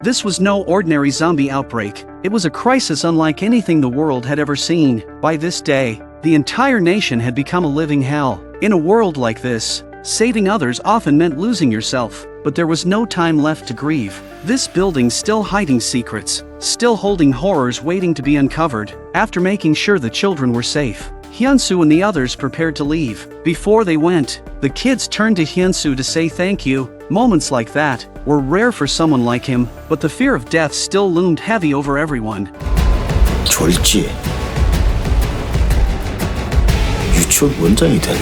This was no ordinary zombie outbreak. It was a crisis unlike anything the world had ever seen. By this day, the entire nation had become a living hell. In a world like this, saving others often meant losing yourself, but there was no time left to grieve. This building still hiding secrets, still holding horrors waiting to be uncovered. After making sure the children were safe, Hyun-su and the others prepared to leave. Before they went, the kids turned to Hyun-su to say thank you. Moments like that were rare for someone like him, but the fear of death still loomed heavy over everyone. 졸지. 유치원 원장이 됐네.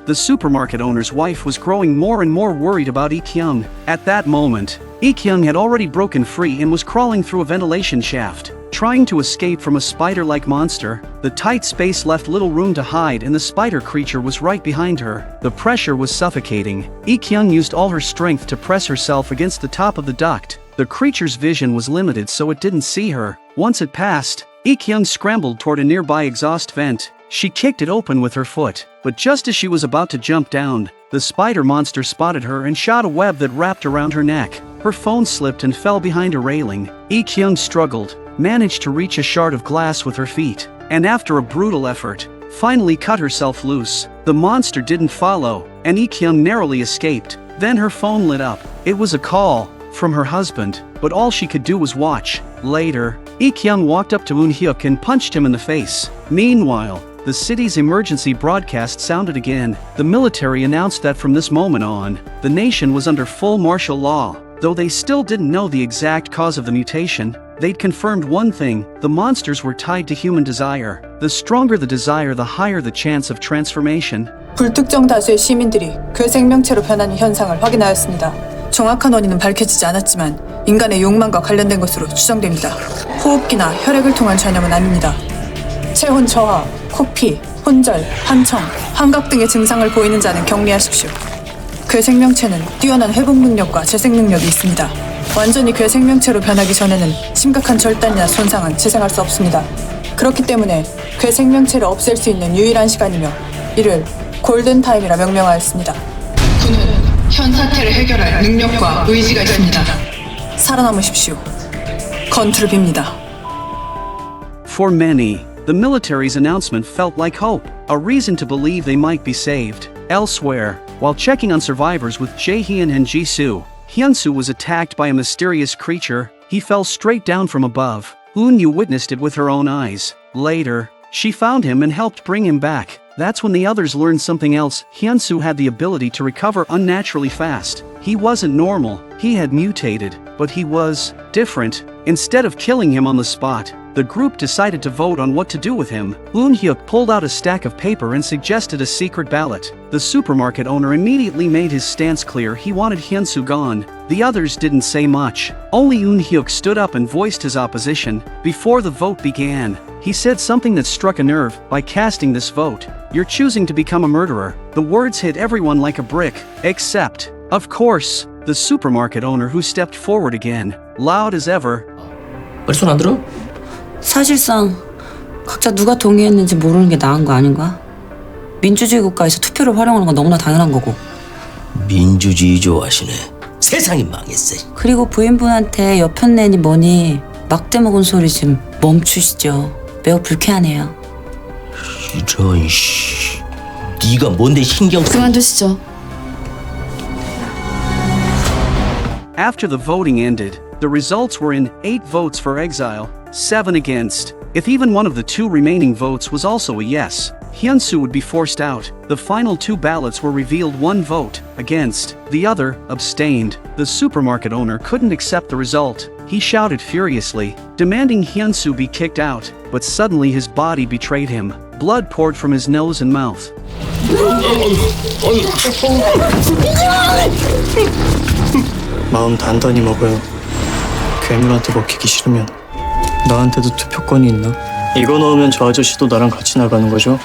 The supermarket owner's wife was growing more and more worried about Ik-hyung. At that moment, Ik-hyung had already broken free and was crawling through a ventilation shaft, trying to escape from a spider-like monster. The tight space left little room to hide and the spider creature was right behind her. The pressure was suffocating. Ik-hyung used all her strength to press herself against the top of the duct. The creature's vision was limited so it didn't see her. Once it passed, Ik-hyung scrambled toward a nearby exhaust vent. She kicked it open with her foot, but just as she was about to jump down, the spider monster spotted her and shot a web that wrapped around her neck. Her phone slipped and fell behind a railing. Ik-hyung struggled, managed to reach a shard of glass with her feet, and after a brutal effort, finally cut herself loose. The monster didn't follow, and Ik-hyung narrowly escaped. Then her phone lit up. It was a call from her husband, but all she could do was watch. Later, Ik-hyung walked up to Eun-hyuk and punched him in the face. Meanwhile, the city's emergency broadcast sounded again. The military announced that from this moment on, the nation was under full martial law. Though they still didn't know the exact cause of the mutation, they'd confirmed one thing: the monsters were tied to human desire. The stronger the desire, the higher the chance of transformation. 불특정 다수의 시민들이 괴생명체로 변하는 현상을 확인하였습니다. 정확한 원인은 밝혀지지 않았지만 인간의 욕망과 관련된 것으로 추정됩니다. 호흡기나 혈액을 통한 전염은 아닙니다. 체온 저하, 코피, 혼절, 한청, 환각 등의 증상을 보이는 자는 격리하십시오. 괴생명체는 뛰어난 회복 능력과 재생 능력이 있습니다. 완전히 괴생명체로 변하기 전에는 심각한 절단이나 손상은 재생할 수 없습니다. 그렇기 때문에 괴생명체를 없앨 수 있는 유일한 시간이며 이를 골든타임이라 명명하였습니다. 군은 현 사태를 해결할 능력과 의지가 있습니다. 살아남으십시오. 건투를 빕니다. For many, the military's announcement felt like hope, a reason to believe they might be saved. Elsewhere, while checking on survivors with Jae-hyun and Ji-soo, Hyun-su was attacked by a mysterious creature. He fell straight down from above. Eun-yu witnessed it with her own eyes. Later, she found him and helped bring him back. That's when the others learned something else. Hyun-su had the ability to recover unnaturally fast. He wasn't normal, he had mutated, but he was different. Instead of killing him on the spot, the group decided to vote on what to do with him. Eun-hyuk pulled out a stack of paper and suggested a secret ballot. The supermarket owner immediately made his stance clear: he wanted Hyun-su gone. The others didn't say much. Only Eun-hyuk stood up and voiced his opposition. Before the vote began, he said something that struck a nerve: by casting this vote, you're choosing to become a murderer. The words hit everyone like a brick, except, of course, the supermarket owner, who stepped forward again, loud as ever. 빨리 손 안 들어? 사실상 각자 누가 동의했는지 모르는 게 나은 거 아닌가? 민주주의 국가에서 투표를 활용하는 건 너무나 당연한 거고. 민주주의 좋아하시네. 세상이 망했어. 그리고 부인분한테 여편 내니 뭐니 막대 먹은 소리 좀 멈추시죠. 매우 불쾌하네요. 이런 씨. 네가 뭔데 신경 쓰? 그만두시죠. After the voting ended, the results were in 8 votes for exile, 7 against. If even one of the 2 remaining votes was also a yes, Hyun-su would be forced out. The final 2 ballots were revealed: 1 vote against, the other abstained. The supermarket owner couldn't accept the result. He shouted furiously, demanding Hyun-su be kicked out, but suddenly his body betrayed him. Blood poured from his nose and mouth. 마음 단단히 먹어요. 괴물한테 먹히기 싫으면. 나한테도 투표권이 있나? 이거 넣으면 저 아저씨도 나랑 같이 나가는 거죠?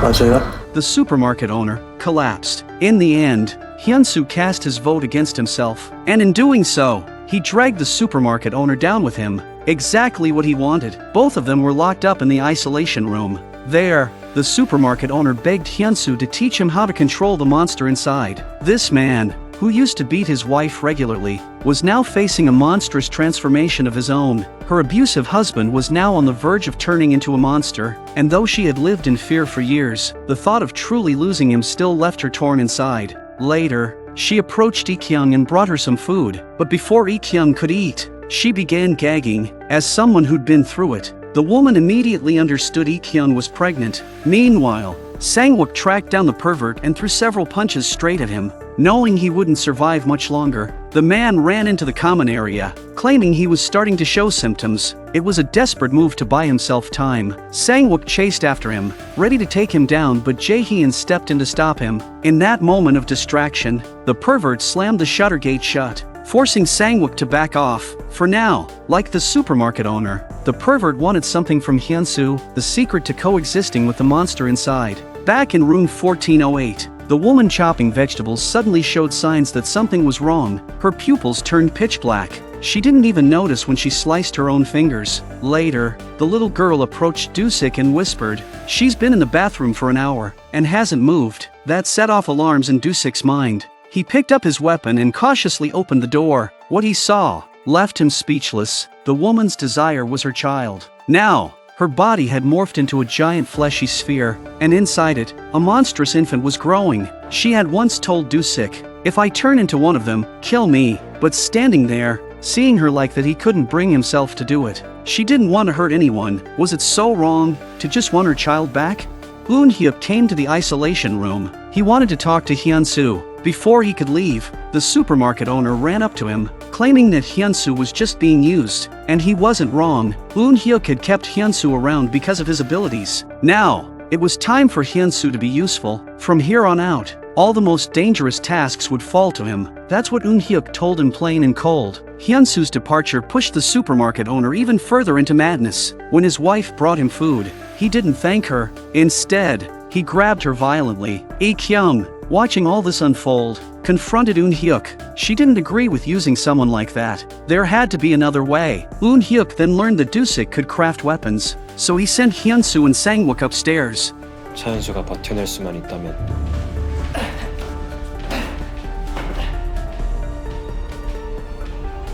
맞아요? The supermarket owner collapsed. In the end, Hyun-su cast his vote against himself, and in doing so, he dragged the supermarket owner down with him. Exactly what he wanted. Both of them were locked up in the isolation room. There, the supermarket owner begged Hyun-su to teach him how to control the monster inside. This man who used to beat his wife regularly, was now facing a monstrous transformation of his own. Her abusive husband was now on the verge of turning into a monster, and though she had lived in fear for years, the thought of truly losing him still left her torn inside. Later, she approached Lee-kyung and brought her some food, but before Lee-kyung could eat, she began gagging. As someone who'd been through it, the woman immediately understood Lee-kyung was pregnant. Meanwhile, Sangwuk tracked down the pervert and threw several punches straight at him. Knowing he wouldn't survive much longer, the man ran into the common area, claiming he was starting to show symptoms. It was a desperate move to buy himself time. Sangwuk chased after him, ready to take him down, but Jae-hyun stepped in to stop him. In that moment of distraction, the pervert slammed the shutter gate shut, forcing Sangwuk to back off. For now, like the supermarket owner, the pervert wanted something from Hyun-su, the secret to coexisting with the monster inside. Back in room 1408, the woman chopping vegetables suddenly showed signs that something was wrong. Her pupils turned pitch black. She didn't even notice when she sliced her own fingers. Later, the little girl approached Dusik and whispered, "She's been in the bathroom for an hour and hasn't moved." That set off alarms in Dusik's mind. He picked up his weapon and cautiously opened the door. What he saw left him speechless. The woman's desire was her child. Now, her body had morphed into a giant fleshy sphere, and inside it, a monstrous infant was growing. She had once told Dusik, "If I turn into one of them, kill me." But standing there, seeing her like that, he couldn't bring himself to do it. She didn't want to hurt anyone. Was it so wrong to just want her child back? Eun-hyuk came to the isolation room. He wanted to talk to Hyun-su. Before he could leave, the supermarket owner ran up to him, claiming that Hyun-su was just being used, and he wasn't wrong. Eun-hyuk had kept Hyun-su around because of his abilities. Now, it was time for Hyun-su to be useful. From here on out, all the most dangerous tasks would fall to him. That's what Eun-hyuk told him plain and cold. Hyun-su's departure pushed the supermarket owner even further into madness. When his wife brought him food, he didn't thank her. Instead, he grabbed her violently. Lee-kyung, watching all this unfold, confronted Eun-hyuk. She didn't agree with using someone like that. There had to be another way. Eun-hyuk then learned that Dusik could craft weapons, so he sent Hyun-su and Sangwuk upstairs. 차현수가 버텨낼 수만 있다면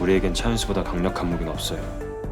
우리에겐 차현수보다 강력한 무기는 없어요.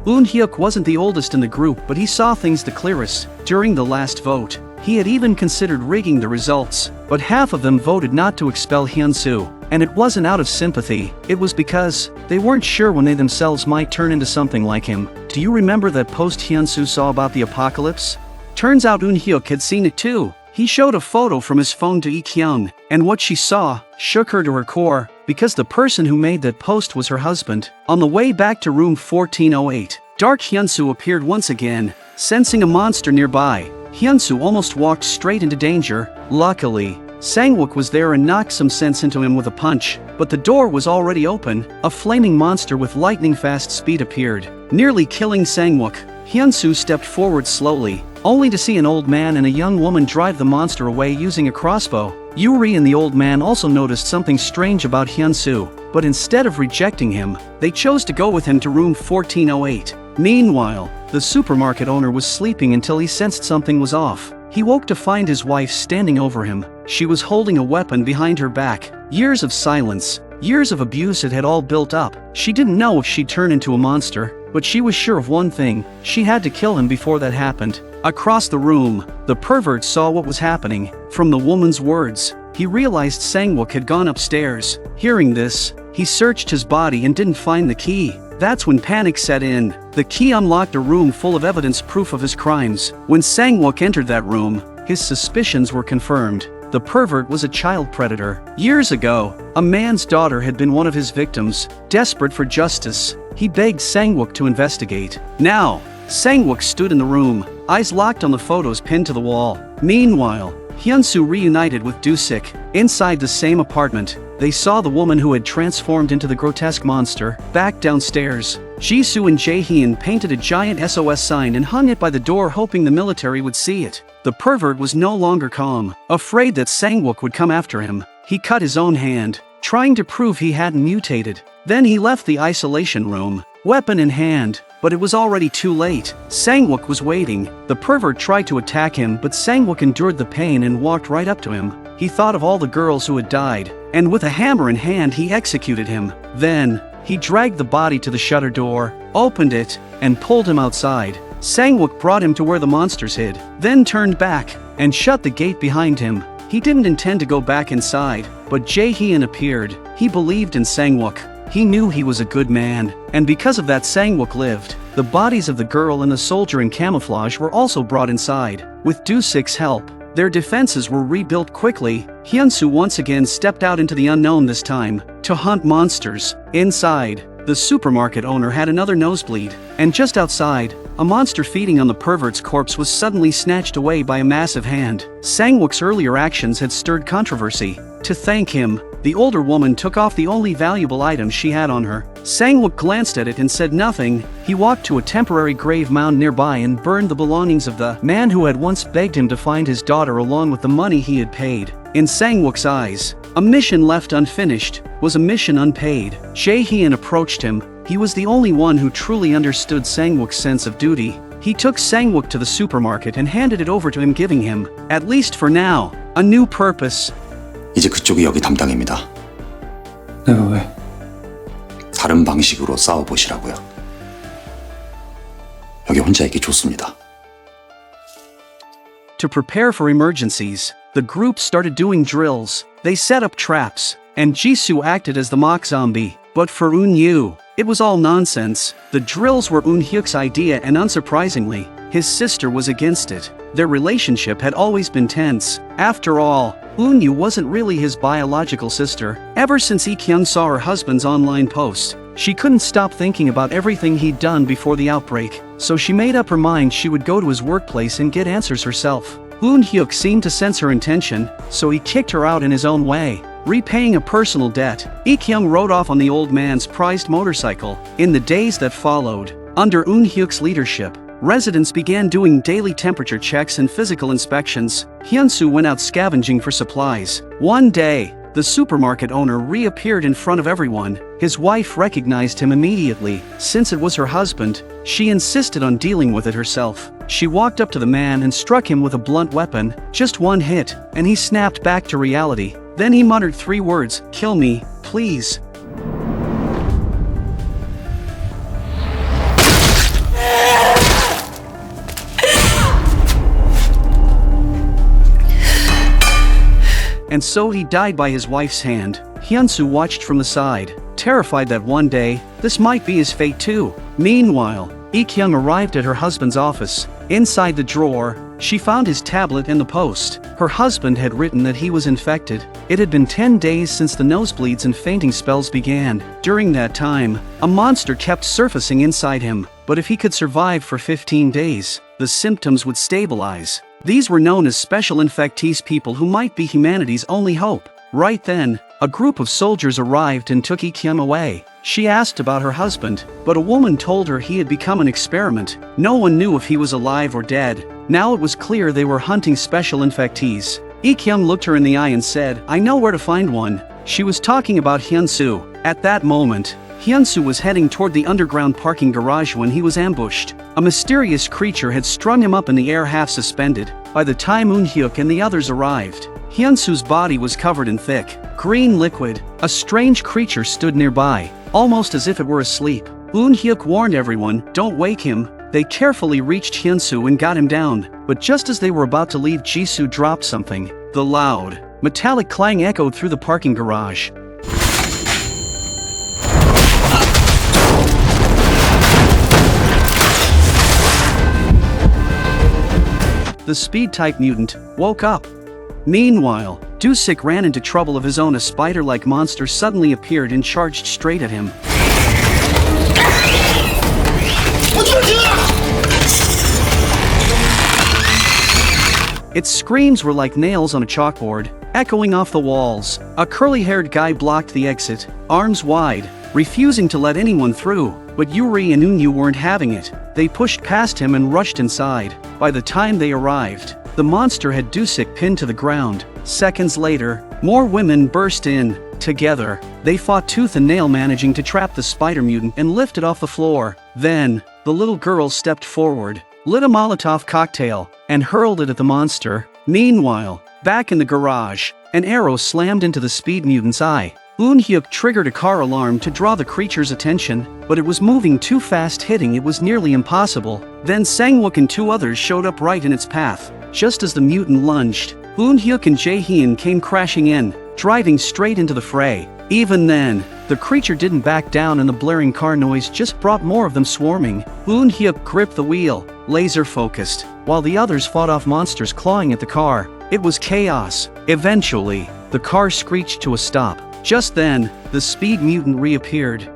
Eun-hyuk wasn't the oldest in the group, but he saw things the clearest. During the last vote, he had even considered rigging the results, but half of them voted not to expel Hyun-su. And it wasn't out of sympathy, it was because they weren't sure when they themselves might turn into something like him. Do you remember that post Hyun-su saw about the apocalypse? Turns out Eun-hyuk had seen it too. He showed a photo from his phone to Lee-kyung, and what she saw shook her to her core, because the person who made that post was her husband. On the way back to room 1408, Dark Hyun-su appeared once again, sensing a monster nearby. Hyun-su almost walked straight into danger. Luckily, Sangwuk was there and knocked some sense into him with a punch, but the door was already open. A flaming monster with lightning-fast speed appeared, nearly killing Sangwuk. Hyun-su stepped forward slowly, only to see an old man and a young woman drive the monster away using a crossbow. Yuri and the old man also noticed something strange about Hyun-su, but instead of rejecting him, they chose to go with him to room 1408. Meanwhile, the supermarket owner was sleeping until he sensed something was off. He woke to find his wife standing over him. She was holding a weapon behind her back. Years of silence, years of abuse had all built up. She didn't know if she'd turn into a monster, but she was sure of one thing: she had to kill him before that happened. Across the room, the pervert saw what was happening. From the woman's words, he realized Sangwuk had gone upstairs. Hearing this, he searched his body and didn't find the key. That's when panic set in. The key unlocked a room full of evidence proof of his crimes. When Sangwuk entered that room, his suspicions were confirmed. The pervert was a child predator. Years ago, a man's daughter had been one of his victims. Desperate for justice, he begged Sangwuk to investigate. Now, Sangwuk stood in the room, eyes locked on the photos pinned to the wall. Meanwhile, Hyun-su reunited with Dusik. Inside the same apartment, they saw the woman who had transformed into the grotesque monster. Back downstairs, Jisoo and Jae-hyun painted a giant SOS sign and hung it by the door, hoping the military would see it. The pervert was no longer calm. Afraid that Sangwuk would come after him, he cut his own hand, trying to prove he hadn't mutated. Then he left the isolation room, weapon in hand, but it was already too late. Sangwuk was waiting. The pervert tried to attack him, but Sangwuk endured the pain and walked right up to him. He thought of all the girls who had died, and with a hammer in hand he executed him. Then, he dragged the body to the shutter door, opened it, and pulled him outside. Sangwuk brought him to where the monsters hid, then turned back and shut the gate behind him. He didn't intend to go back inside, but Jae-hyun appeared. He believed in Sangwuk. He knew he was a good man, and because of that Sangwuk lived. The bodies of the girl and the soldier in camouflage were also brought inside. With Do-sik's help, their defenses were rebuilt quickly. Hyun-su once again stepped out into the unknown, this time to hunt monsters. Inside, the supermarket owner had another nosebleed, and just outside, a monster feeding on the pervert's corpse was suddenly snatched away by a massive hand. Sangwuk's earlier actions had stirred controversy. To thank him, the older woman took off the only valuable item she had on her. Sangwuk glanced at it and said nothing. He walked to a temporary grave mound nearby and burned the belongings of the man who had once begged him to find his daughter along with the money he had paid. In Sangwuk's eyes, a mission left unfinished was a mission unpaid. Jae-hyun approached him. He was the only one who truly understood Sangwuk's sense of duty. He took Sangwuk to the supermarket and handed it over to him, giving him, at least for now, a new purpose. 이제 그쪽이 여기 담당입니다. 내가 왜? 다른 방식으로 싸워보시라고요. 여기 혼자 있기 좋습니다. To prepare for emergencies, the group started doing drills. They set up traps, and Jisoo acted as the mock zombie. But for Eun-yu, it was all nonsense. The drills were Eun-hyuk's idea, and unsurprisingly, his sister was against it. Their relationship had always been tense. After all, Eun-yu wasn't really his biological sister. Ever since Lee-kyung saw her husband's online post, she couldn't stop thinking about everything he'd done before the outbreak. So she made up her mind she would go to his workplace and get answers herself. Eun-hyuk seemed to sense her intention, so he kicked her out in his own way. Repaying a personal debt, Lee-kyung rode off on the old man's prized motorcycle. In the days that followed, under Eun-hyuk's leadership, residents began doing daily temperature checks and physical inspections. Hyun-su went out scavenging for supplies. One day, the supermarket owner reappeared in front of everyone. His wife recognized him immediately. Since it was her husband, she insisted on dealing with it herself. She walked up to the man and struck him with a blunt weapon. Just one hit, and he snapped back to reality. Then he muttered 3 words, "Kill me, please." And so he died by his wife's hand. Hyun-su watched from the side, terrified that one day, this might be his fate too. Meanwhile, Lee-kyung arrived at her husband's office. Inside the drawer, she found his tablet and the post. Her husband had written that he was infected. It had been 10 days since the nosebleeds and fainting spells began. During that time, a monster kept surfacing inside him, but if he could survive for 15 days, the symptoms would stabilize. These were known as special infectees, people who might be humanity's only hope. Right then, a group of soldiers arrived and took Lee-kyung away. She asked about her husband, but a woman told her he had become an experiment. No one knew if he was alive or dead. Now it was clear they were hunting special infectees. Lee-kyung looked her in the eye and said, "I know where to find one." She was talking about Hyun-su. At that moment, Hyun-su was heading toward the underground parking garage when he was ambushed. A mysterious creature had strung him up in the air, half suspended. By the time Eun-hyuk and the others arrived, Hyun-su's body was covered in thick, green liquid. A strange creature stood nearby, almost as if it were asleep. Eun-hyuk warned everyone, "Don't wake him." They carefully reached Hyun-su and got him down, but just as they were about to leave, Jisoo dropped something. The loud, metallic clang echoed through the parking garage. The speed-type mutant woke up. Meanwhile, Do-sik ran into trouble of his own. A spider-like monster suddenly appeared and charged straight at him. Its screams were like nails on a chalkboard, echoing off the walls. A curly-haired guy blocked the exit, arms wide, refusing to let anyone through. But Yuri and Eun-yu weren't having it. They pushed past him and rushed inside. By the time they arrived, the monster had Do-sik pinned to the ground. Seconds later, more women burst in. Together, they fought tooth and nail, managing to trap the spider mutant and lift it off the floor. Then, the little girl stepped forward, lit a Molotov cocktail, and hurled it at the monster. Meanwhile, Back in the garage, an arrow slammed into the speed mutant's eye. Eun-hyuk triggered a car alarm to draw the creature's attention, but it was moving too fast, hitting it was nearly impossible. Then Sangwuk and 2 others showed up right in its path. Just as the mutant lunged, Eun-hyuk and Jae-hyun came crashing in, driving straight into the fray. Even then, the creature didn't back down and the blaring car noise just brought more of them swarming. Eun-hyuk gripped the wheel, laser-focused, while the others fought off monsters clawing at the car. It was chaos. Eventually, the car screeched to a stop. Just then, the speed mutant reappeared.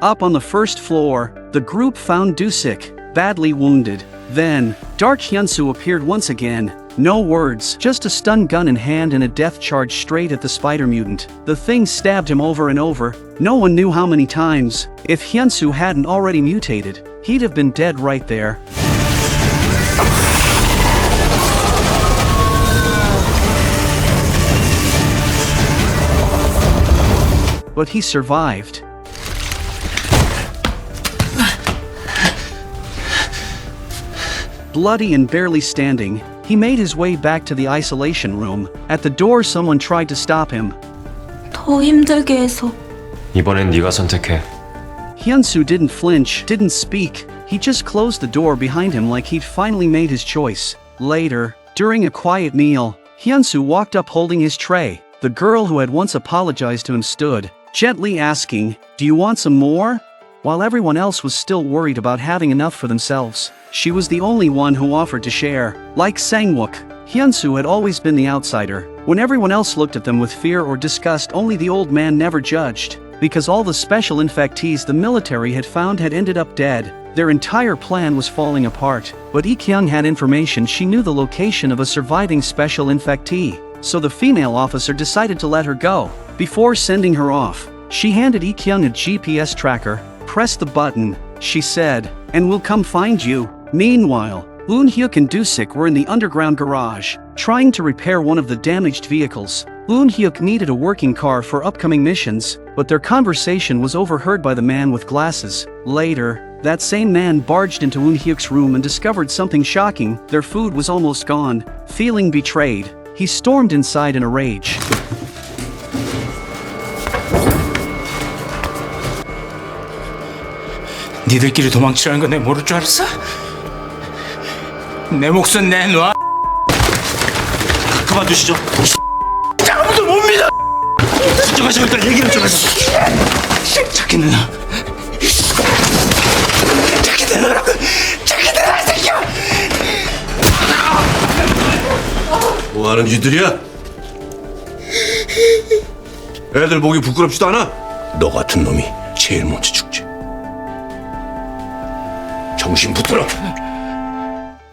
Up on the first floor, the group found Dusik, badly wounded. Then, Dark Hyun-su appeared once again. No words, just a stun gun in hand and a death charge straight at the spider mutant. The thing stabbed him over and over. No one knew how many times. If Hyun-su hadn't already mutated, he'd have been dead right there. But he survived. Bloody and barely standing, he made his way back to the isolation room. At the door, someone tried to stop him. 더 힘들게 해서. 이번엔 네가 선택해. Hyun-su didn't flinch, didn't speak. He just closed the door behind him like he'd finally made his choice. Later, during a quiet meal, Hyun-su walked up holding his tray. The girl who had once apologized to him stood, gently asking, "Do you want some more?" While everyone else was still worried about having enough for themselves, she was the only one who offered to share. Like Sangwuk, Hyun-su had always been the outsider. When everyone else looked at them with fear or disgust, only the old man never judged. Because all the special infectees the military had found had ended up dead, their entire plan was falling apart. But Lee-kyung had information. She knew the location of a surviving special infectee. So the female officer decided to let her go. Before sending her off, she handed Lee-kyung a GPS tracker. "Press the button," she said, "and we'll come find you." Meanwhile, Eun-hyuk and Dusik were in the underground garage, trying to repair one of the damaged vehicles. Eun-hyuk needed a working car for upcoming missions, but their conversation was overheard by the man with glasses. Later, that same man barged into Eun-hyuk's room and discovered something shocking. Their food was almost gone. Feeling betrayed, he stormed inside in a rage. 니들끼리 도망치라는 거 내 모를 줄 알았어? 내 목숨 내놔. 그만두시죠. 아무도 못 믿어. 진정하시고 일단 얘기를 좀 하시죠. 착해 내놔. 착해 내놔라고. 착해 내놔 새끼야. 뭐하는 쥐들이야? 애들 보기 부끄럽지도 않아? 너 같은 놈이 제일 먼저 죽지. 정신 붙들어.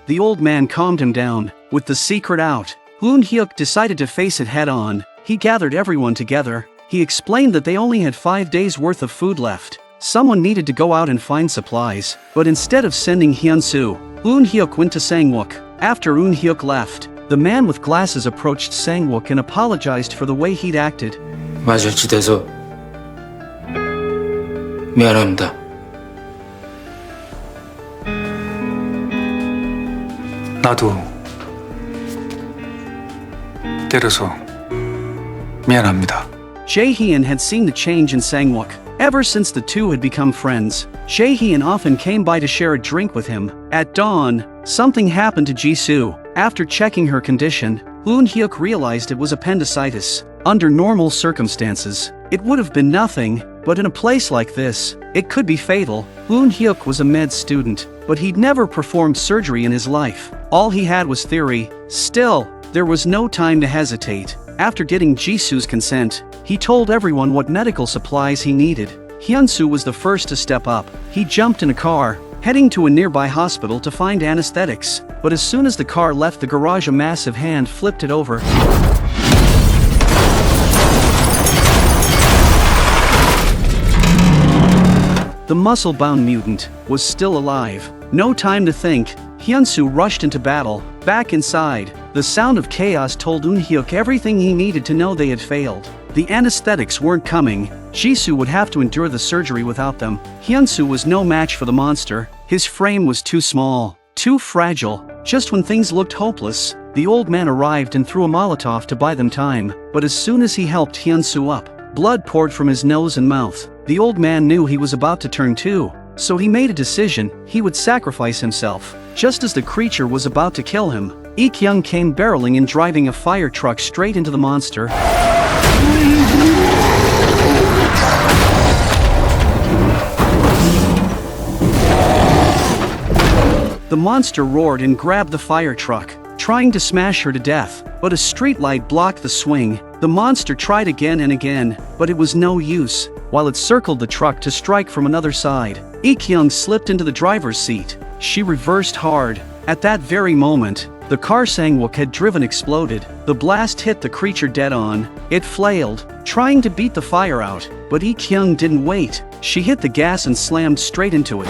The old man calmed him down. With the secret out, Eun-hyuk decided to face it head-on. He gathered everyone together. He explained that they only had 5 days' worth of food left. Someone needed to go out and find supplies. But instead of sending Hyun-su, Eun-hyuk went to Sangwuk. After Eun-hyuk left, the man with glasses approached Sangwuk and apologized for the way he'd acted. 맞을 짓 해서 미안합니다. 나도 때려서 미안합니다. Jae-hyun had seen the change in Sangwuk. Ever since the two had become friends, Jae-hyun often came by to share a drink with him. At dawn, something happened to Jisoo. After checking her condition, Eun-hyuk realized it was appendicitis. Under normal circumstances, it would have been nothing, but in a place like this, it could be fatal. Eun-hyuk was a med student, but he'd never performed surgery in his life. All he had was theory. Still, there was no time to hesitate. After getting Jisoo's consent, he told everyone what medical supplies he needed. Hyun-su was the first to step up. He jumped in a car, heading to a nearby hospital to find anesthetics. But as soon as the car left the garage, a massive hand flipped it over. The muscle-bound mutant was still alive. No time to think. Hyun-su rushed into battle. Back inside, the sound of chaos told Eun-hyuk everything he needed to know. They had failed. The anesthetics weren't coming. Jisoo would have to endure the surgery without them. Hyun-su was no match for the monster. His frame was too small, too fragile. Just when things looked hopeless, the old man arrived and threw a Molotov to buy them time. But as soon as he helped Hyun-su up, blood poured from his nose and mouth. The old man knew he was about to turn too, so he made a decision. He would sacrifice himself. Just as the creature was about to kill him, Ik-young came barreling in, driving a fire truck straight into the monster. The monster roared and grabbed the fire truck, trying to smash her to death, but a streetlight blocked the swing. The monster tried again and again, but it was no use. While it circled the truck to strike from another side, Ik-young slipped into the driver's seat. She reversed hard. At that very moment, the car Sangwuk had driven exploded. The blast hit the creature dead on. It flailed, trying to beat the fire out, but Ik-young didn't wait. She hit the gas and slammed straight into it.